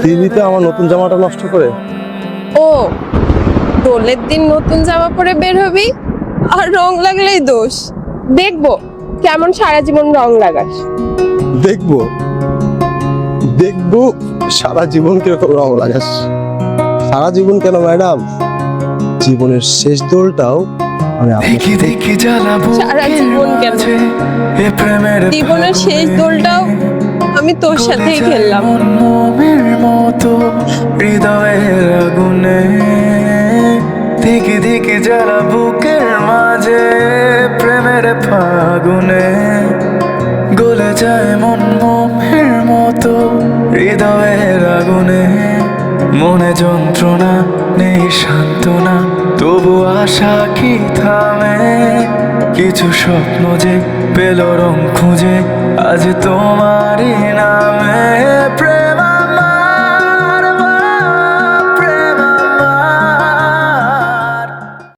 দিলি তো আমার নতুন জামাটা নষ্ট করে। ও, দোলের দিন নতুন জামা পরে বের হবি আর রং লাগলেই দোষ। দেখবো কেমন সারা জীবন রং লাগাস। দেখবো দেখবো সারা জীবন কিরকম রং লাগাস। সারা জীবন কেন ম্যাডাম, জীবনের শেষ দোলটাও আমি সারা জীবন কেন, জীবনের শেষ দোলটাও আমি তোর সাথেই খেললাম। মতো হৃদয়ের আগুনে দিকে দিকে জ্বালা বুকের মাঝে প্রেমের ফাগুনে গলে যায় মন মোমের মতো হৃদয়ের আগুনে মনে যন্ত্রণা নেই সান্ত্বনা তবু আশা কি থামে কিছু স্বপ্ন যে পেল রং খুঁজে আজ তোমারই নামে